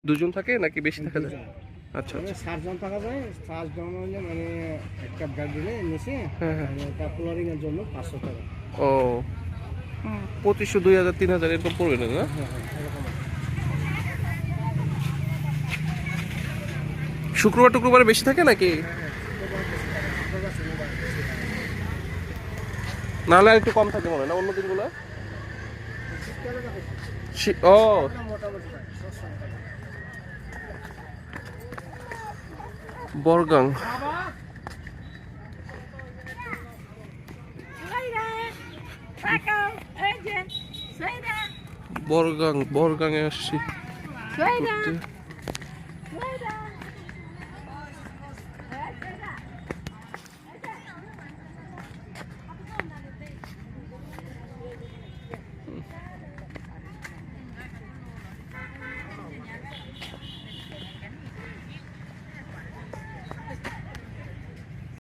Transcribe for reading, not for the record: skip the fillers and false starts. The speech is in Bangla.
দুজন থাকে নাকি বেশি থাকা যায়? দুজন। আচ্ছা মানে আচ্ছা। 7 জন থাকা যায়। 7 জন হলে মানে একটা ব্যাগ দিলে নিচে হ্যাঁ হ্যাঁ। মানে এটা ফ্লোরিং এর জন্য 500 টাকা। ও 2500 2000 3000 এরকম পড়বে না না? হ্যাঁ, হ্যাঁ, এরকম। শুক্রবার টুক্রবারে বেশি থাকে নাকি? হ্যাঁ, হ্যাঁ, শুক্রবার বেশি টাকা, শুক্রবার শনিবার বেশি টাকা। নাহলে আর একটু কম থাকে মনে হয় না অন্য দিনগুলো? শীতকালে তো বেশি। ও এটা মোটামুটি থাকে, সবসময় থাকে। বরগাং। বরগাং, বরগাংয়ে আসছি ঘুরতে।